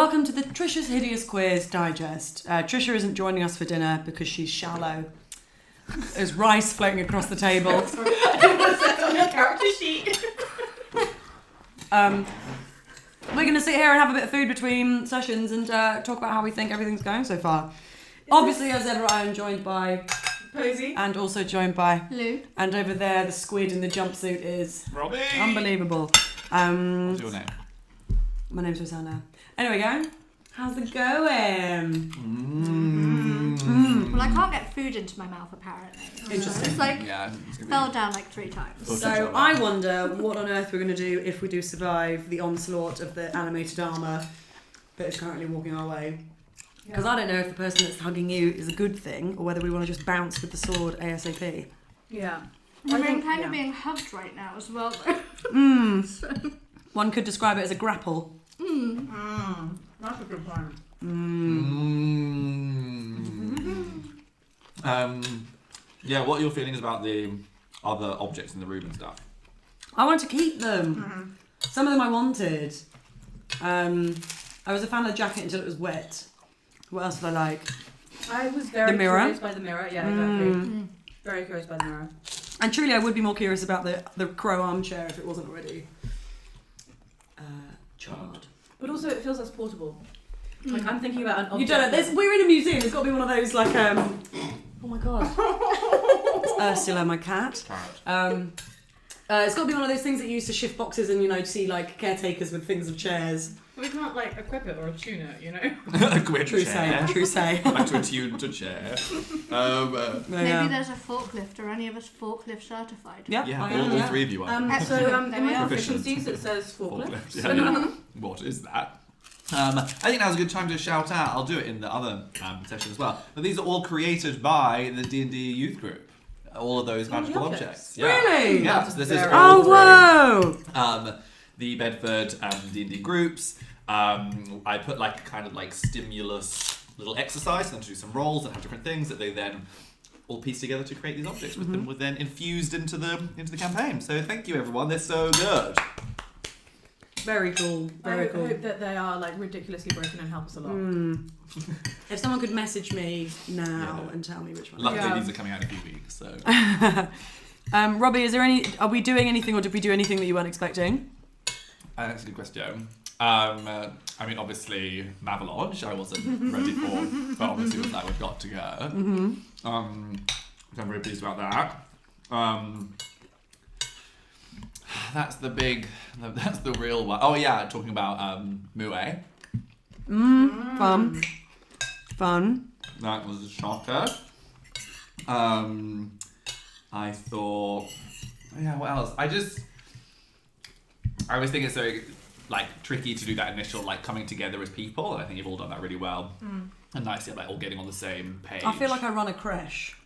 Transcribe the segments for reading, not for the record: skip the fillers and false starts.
Welcome to the Trisha's Hideous Quiz Digest. Trisha isn't joining us for dinner because she's shallow. There's rice floating across the table. It was set on your character sheet. We're going to sit here and have a bit of food between sessions and talk about how we think everything's going so far. Obviously, as ever, I am joined by Posey. and also joined by Lou. And over there, the squid in the jumpsuit is Robbie! unbelievable. What's your name? My name's Rosanna. Anyway, gang, how's it going? Well, I can't get food into my mouth apparently. Interesting. It's like Yeah, it's gonna fell down like 3 times. Cool. So I wonder what on earth we're going to do if we do survive the onslaught of the animated armour that is currently walking our way. Because I don't know if the person that's hugging you is a good thing or whether we want to just bounce with the sword ASAP. Yeah. I'm kind of being hugged right now as well though. One could describe it as a grapple. That's a good one. Yeah, what are your feelings about the other objects in the room and stuff? I want to keep them. Some of them I wanted. I was a fan of the jacket until it was wet. What else did I like? I was very The mirror? curious by the mirror. Yeah, exactly. Very curious by the mirror. And truly I would be more curious about the crow armchair if it wasn't already charred. But also, it feels less portable. Like, I'm thinking about an object. You don't know, we're in a museum, there's got to be one of those like, oh my god. It's Ursula, my cat. It's got to be one of those things that you use to shift boxes and, you know, see like caretakers with things of chairs. We can't, like, equip it or tune it, you know? A quid True chair. say, true say. Back to a tuned chair. Maybe there's a forklift. Are any of us forklift certified? Yeah, Yeah, I am, all yeah. 3 of you are. So, in There we my are. proficiencies, it says forklift. Yeah. What is that? I think now's a good time to shout out. I'll do it in the other session as well. But these are all created by the D&D youth group. All of those magical objects. objects. Yeah. Really? Yeah. So this is very all Oh, through, whoa! the Bedford D&D groups. I put like kind of like stimulus little exercise for them to do some roles and have different things that they then all piece together to create these objects with them, then infused into the campaign. So thank you everyone. They're so good. Very cool, very I cool. hope that they are, like, ridiculously broken and help us a lot. If someone could message me now and tell me which one. Luckily Yeah. these are coming out in a few weeks. So Robbie, are we doing anything or did we do anything that you weren't expecting? that's a good question. I mean, obviously, Mavelodge, I wasn't ready for, but obviously it was like we've got to go. So I'm very pleased about that. That's the real one. Oh yeah, talking about Mue. Fun. That was a shocker. I thought, yeah, what else? I always think it's so like tricky to do that initial like coming together as people, and I think you've all done that really well. And nicely, like all getting on the same page. I feel like I run a creche.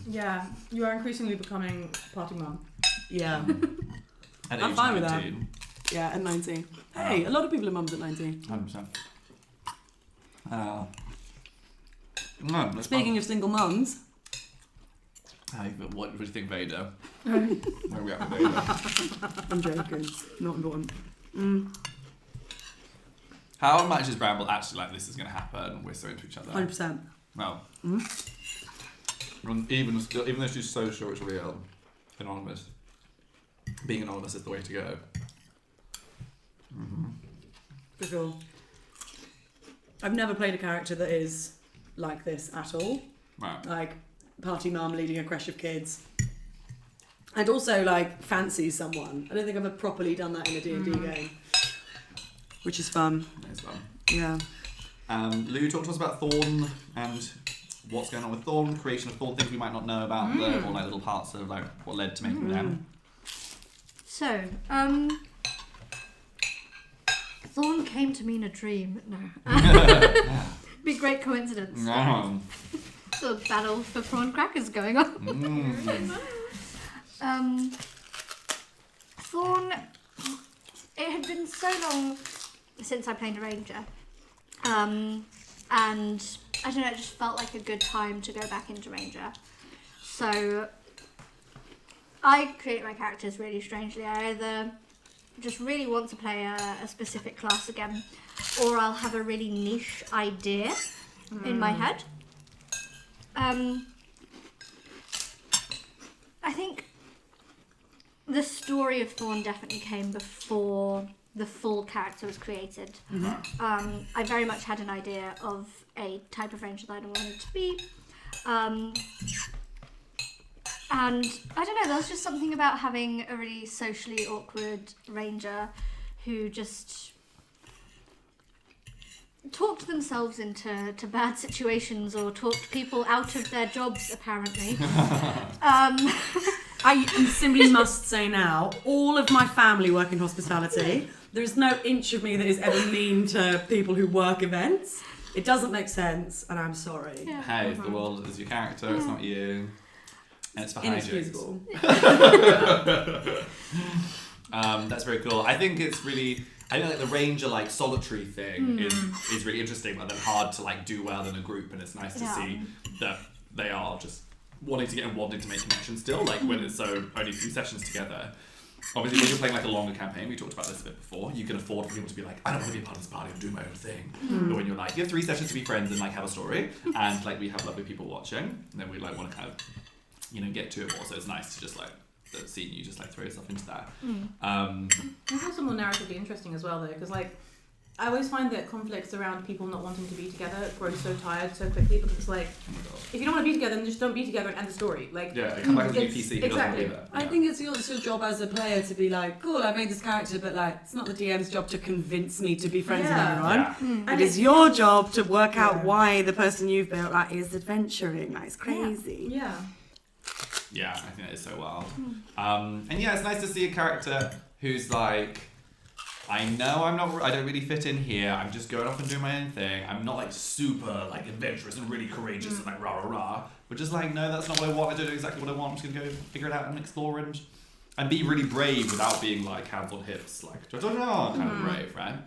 Yeah, you are increasingly becoming party mum. Yeah. At I'm age fine with that. 19. Yeah, at 19. Hey, a lot of people are mums at 19. 100%. No, that's Speaking fun. of single mums, But what do you think, Vader? Where are we at with Vader? I'm joking. Not important. How much is Bramble actually like this is going to happen? We're so into each other. 100%. No. Even though she's so sure it's real, anonymous. Being anonymous is the way to go. For sure. I've never played a character that is like this at all. Right. Like, party mum leading a creche of kids. And also, like, fancies someone. I don't think I've ever properly done that in a D&D game. Which is fun. Nice one. Yeah. Lou, talk to us about Thorn and what's going on with Thorn, the creation of Thorn, things we might not know about, or like little parts of like what led to making them. So, Thorn came to me in a dream. No. Be a great coincidence. So a battle for prawn crackers going on. Thorn, it had been so long since I played a ranger. And I don't know, it just felt like a good time to go back into ranger. So I create my characters really strangely. I either just really want to play a specific class again, or I'll have a really niche idea in my head. I think the story of Thorn definitely came before the full character was created. I very much had an idea of a type of ranger that I wanted to be. And I don't know, there was just something about having a really socially awkward ranger who just talked themselves into bad situations or talked people out of their jobs, apparently. I simply must say now, all of my family work in hospitality. There is no inch of me that is ever mean to people who work events. It doesn't make sense, and I'm sorry. Yeah. Hey, the world is your character, it's not you. And it's for Hideous. Inexcusable. That's very cool. I think it's really... I think like the ranger like solitary thing is really interesting, but then hard to like do well in a group, and it's nice to see that they are just wanting to get and wanting to make connections still, like when it's so only a few sessions together. Obviously, when you're playing like a longer campaign, we talked about this a bit before, you can afford for people to be like, I don't want to be a part of this party, I'm doing my own thing. But when you're like, you have 3 sessions to be friends and like have a story, and like we have lovely people watching, and then we like want to kind of, you know, get to it more. So it's nice to just like seeing you just like throw yourself into that. It's also more narratively interesting as well, though, because like I always find that conflicts around people not wanting to be together grow so tired so quickly, because it's like, if you don't want to be together, then just don't be together and end the story. Like, Yeah, it comes back as a new PC who doesn't exactly. believe it. I think it's your job as a player to be like, cool, I've made this character, but like, it's not the DM's job to convince me to be friends with everyone. Yeah. It is your job to work out why the person you've built like is adventuring. Like, it's crazy. Yeah. Yeah, I think that is so wild. And yeah, it's nice to see a character who's like, I know I don't really fit in here. I'm just going off and doing my own thing. I'm not like super like adventurous and really courageous and like rah rah rah. But just like, no, that's not what I want. I don't know exactly what I want. I'm just gonna go figure it out and explore and be really brave without being like hands on hips, like kind of brave, right?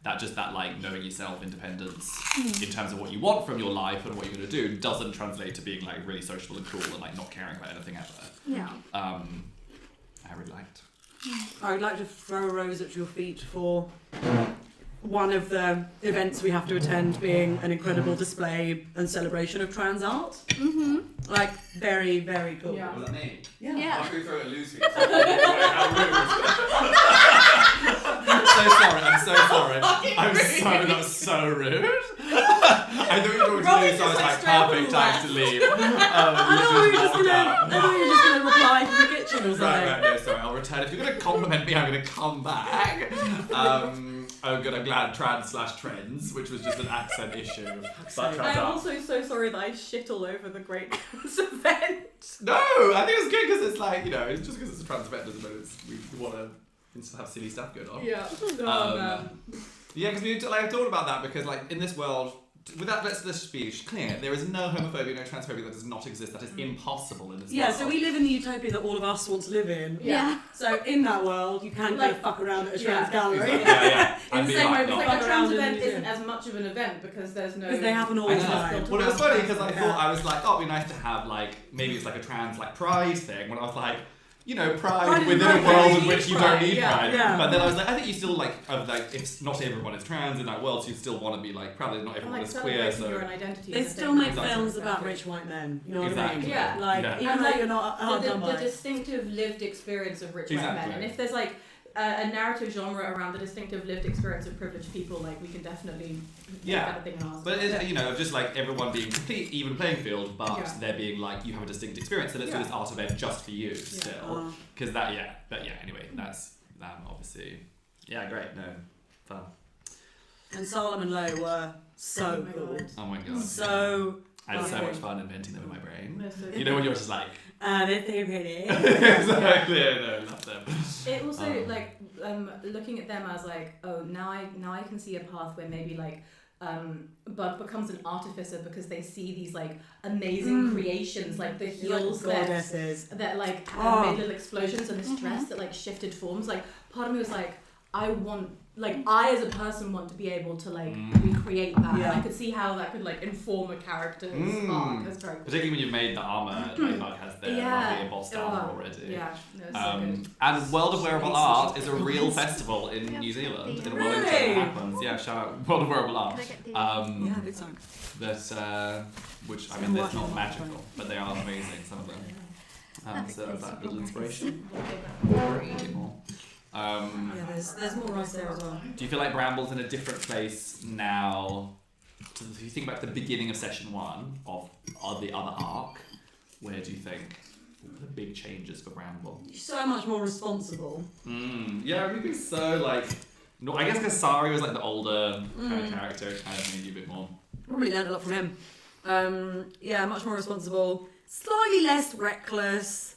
That like knowing yourself, independence in terms of what you want from your life and what you're gonna do doesn't translate to being like really sociable and cool and like not caring about anything ever. Yeah. I really liked. I would like to throw a rose at your feet for one of the events we have to attend being an incredible display and celebration of trans art. Like, very, very cool. Yeah. Was that me? Yeah. I'll throw it at Lucy. I'm so rude. I thought you were talking to Lucy, so I was like, perfect time to leave. I thought you were just going to reply from the kitchen or something. Right, no, sorry, I'll return. If you're going to compliment me, I'm going to come back. Oh good, I'm glad trans/trends, which was just an accent issue. But I'm also so sorry that I shit all over the Great Trans event. No, I think it's good because it's like, you know, it's just because it's a trans event doesn't mean we want to have silly stuff going on. Yeah. Yeah, because we like thought about that because like in this world, with that, let's just be clear, there is no homophobia, no transphobia that does not exist. That is impossible in this world. Yeah, so we live in the utopia that all of us want to live in. Yeah. So in that world, you can't Like, go fuck around at a trans yeah. gallery. Exactly. Yeah. In And the be same way like, we not- Like fuck a around trans in event the museum. isn't as much of an event because there's no. Because they happen all I the know. time. Well, it was funny because I Yeah. thought I was like, oh, it'd be nice to have like maybe it's like a trans like pride thing. When I was like, you know, pride within a Pride, world you in need which you pride, don't need yeah. pride. Yeah. But then I was like, I think you still like if not everyone is trans in that world, so you still want to be like proud that not And everyone like is queer. celebrating So your own identity. They is a still thing. make Exactly. films about rich white men. You know what I Exactly. mean? Yeah. Like, Yeah. even And though like you're not hard done the by. distinctive lived experience of rich white Exactly. men, and if there's like a narrative genre around the distinctive lived experience of privileged people, like we can definitely Yeah. make that a thing in ours. But it's, you know, just like everyone being complete even playing field, but Yeah. there being like you have a distinct experience, so let's do Yeah. this art event just for you still. Because anyway, that's obviously, yeah, great, no, fun. And Solomon Lowe were so Oh my cool. God. Oh my god. So I had so Okay. much fun inventing them in my brain. They're so You know when you're just like, they're so pretty. exactly, I know, love them. It also like looking at them as like, oh, now I can see a path where maybe like Bug becomes an artificer because they see these like amazing creations, like the heels goddesses. that like Oh. made little explosions and this dress that like shifted forms. Like part of me was like, I want like I as a person want to be able to like recreate that. Yeah. And I could see how that could like inform a character's arc. That's very cool. Particularly when you've made the armor, like Bug has their lovely embossed armor already. Yeah, no, it's so good. And World of Wearable Art is a real festival in New Zealand, in Wellington. It happens. Yeah, shout out World of Wearable Art. Yeah, big time. That, which I mean, they're not magical, but they are amazing. Some of them. So that little inspiration. Yeah, there's more rice there as well. Do you feel like Bramble's in a different place now? If you think back to the beginning of session 1 of the other arc, where do you think the big changes for Bramble? So much more responsible. Yeah, we've been so like. No, I guess because Sari was like the older kind of character, it kind of made you a bit more. Probably learned a lot from him. Yeah, much more responsible, slightly less reckless,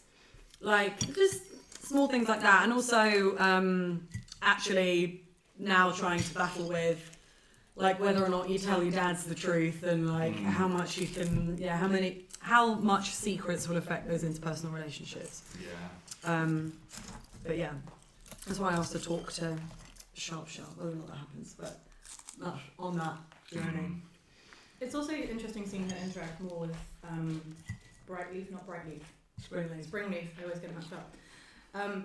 like just small things like that, and also actually now trying to battle with like whether or not you tell your dads the truth and like how much you can, how much secrets will affect those interpersonal relationships. Yeah. But yeah, that's why I also talk to Sharp, whether or not that happens, but not on that journey. It's also interesting seeing her interact more with Brightleaf, not Brightleaf. Springleaf, I always get it mixed up.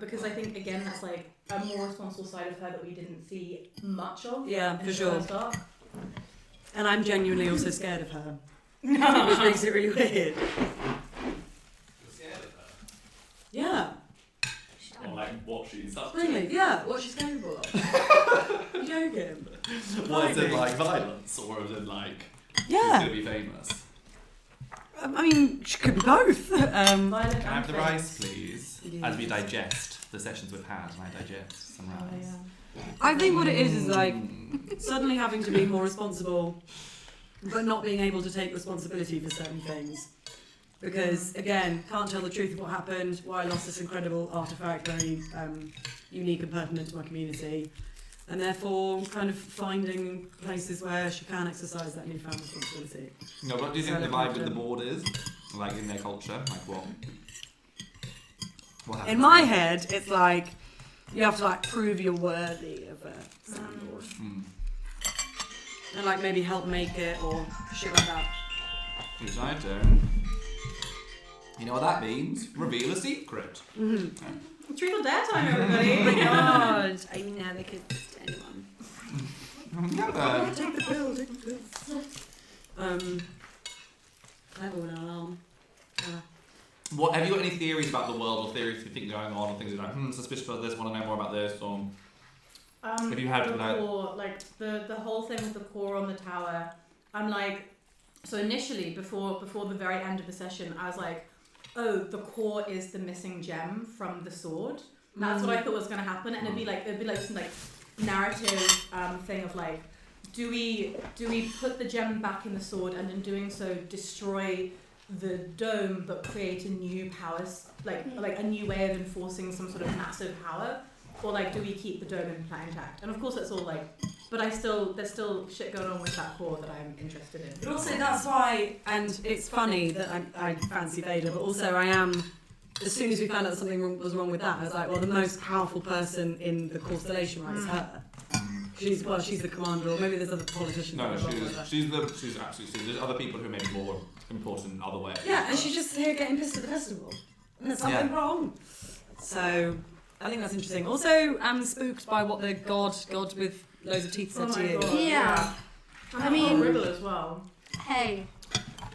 Because I think, again, that's like a more responsible side of her that we didn't see much of. Yeah, in for the sure. first arc. And I'm genuinely also scared of her. Which makes it really weird. You're scared of her? Yeah. Or like what she's up to? Really? Yeah, what she's capable of. You joking? What is it, like violence, or is it like she's Yeah. gonna be famous? I mean, she could be both. Violent Can I and have the famous. rice, please? As we digest the sessions we've had, and I digest some Oh, rice. yeah. I think what it is like suddenly having to be more responsible, but not being able to take responsibility for certain things. Because again, can't tell the truth of what happened, why I lost this incredible artifact, very unique and pertinent to my community, and therefore kind of finding places where she can exercise that newfound responsibility. No, what do you think the vibe with the board is? Like in their culture? Like what? What happens? In my head, it's like you have to like prove you're worthy of a soundboard, and like maybe help make it or shit like that. Which I don't. You know what that means? Reveal a secret. Truth or dare time, everybody! Oh my god, I never could to anyone. Never. Take the pill, take the pill. Clever with an alarm. What have you got any theories about the world, or theories you think going on, or things you're like, suspicious about this, want to know more about this, or have you had the like core, like the whole thing with the core on the tower? I'm like, so initially before the very end of the session, I was like, oh, the core is the missing gem from the sword. That's what I thought was going to happen, and it'd be like some like narrative thing of like, do we put the gem back in the sword, and in doing so destroy the dome but create a new power, like a new way of enforcing some sort of massive power, or like do we keep the dome intact? And of course it's all like, but there's still shit going on with that core that I'm interested in. But also that's why, and it's funny that I fancy Vader, but also I am, as soon as we found out that something was wrong with that, I was like, well, the most powerful person in the constellation, right, is her. She's the commander, or maybe there's other politicians. no, that are wrong with her. she's absolutely. There's other people who may be more important in other ways. Yeah, and she's just here getting pissed at the festival. And there's something wrong. So I think that's interesting. Also, I'm spooked by what the god with loads of teeth said to you. God, Yeah. I I mean- mean, Ribble as well. Hey,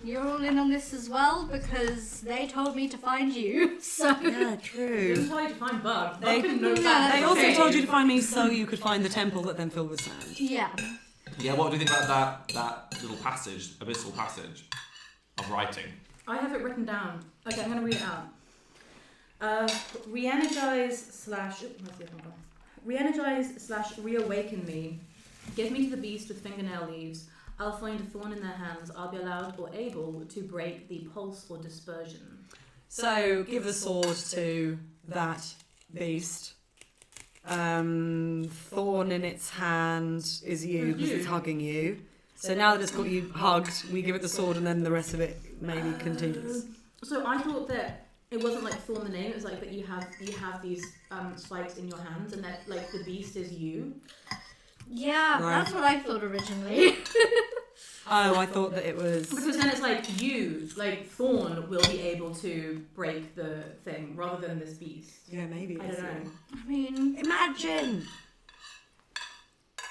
you're all in on this as well because they told me to find you. So Yeah, Didn't true. tell you to find Bug. They- Bug didn't know Yeah, that. They also Okay. told you to find me so you could find the temple that then filled with sand. yeah. Yeah. What do you think about that little passage, abyssal passage, of writing? I have it written down. Okay, I'm going to read it out. Re-energize/reawaken me. Give me to the beast with fingernail leaves. I'll find a thorn in their hands. I'll be allowed or able to break the pulse or dispersion. So give the sword to that beast. Thorn in its hand is you because it's hugging you. So now that it's got you hugged, we give it the sword and then the rest of it maybe continues. So I thought that it wasn't like Thorn the name. It was like that you have these spikes in your hands, and that like the beast is you. Yeah, Right. that's what I thought originally. Oh, I thought that it was. Because then it's like Thorn will be able to break the thing rather than this beast. Yeah, maybe. I don't know. I mean, Imagine.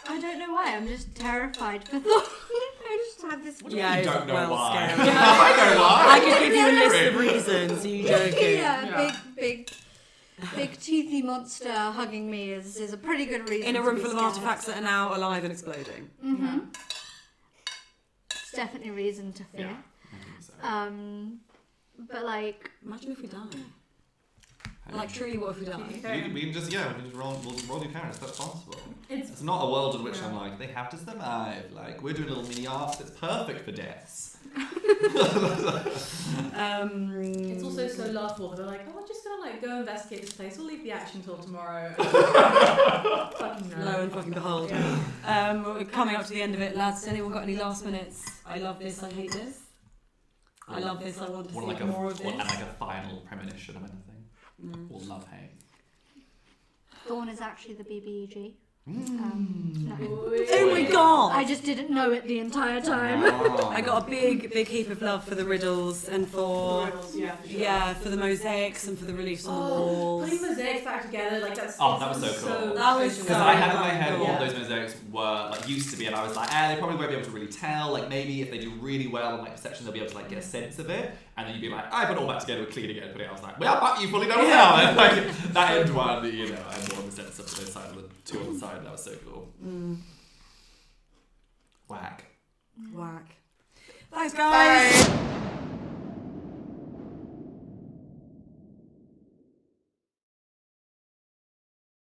I don't know why. I'm just terrified for Thorn. I just have this. Yeah, You it's don't know well why. scary. I know why. I could give you a list of reasons. Are you joking? Yeah, big teethy monster hugging me is a pretty good reason. In a to room be full of scared. artifacts that are now alive and exploding. Mm-hmm. It's definitely reason to fear. Yeah, I think so. But like, Imagine if we die. Like Tree, what if we die? We can just roll your characters. That's possible. It's It's not a world in which I'm like, they have to survive. Like, we're doing little mini arcs that's perfect for deaths. It's also so laughable. They're like, oh, we're just gonna like go investigate this place. We'll leave the action till tomorrow. Fucking no. Lo and fucking behold. We're coming up to the end of it, lads. Has anyone got any last minutes? I love this. I hate this. I love this. I want to see more of this. And like a final premonition of anything. Or love hate. Thorn is actually the BBEG. No. Oh my god! I just didn't know it the entire time. I got a big heap of love for the riddles and for for the mosaics and for the reliefs on the walls. Putting mosaics back together, like that's. Oh, that was so cool. That was Because so I had in my head cool. what those mosaics were like used to be, and I was like, they probably won't be able to really tell. Like maybe if they do really well on like perception, they'll be able to like get a sense of it. And then you'd be like, I put it all back together, clean again, put it. I was like, well, but you fully know it now. And like that end one, you know, I had more of a sense of the side of the two on the side. That was so cool. Whack. Whack. Thanks, guys. Bye.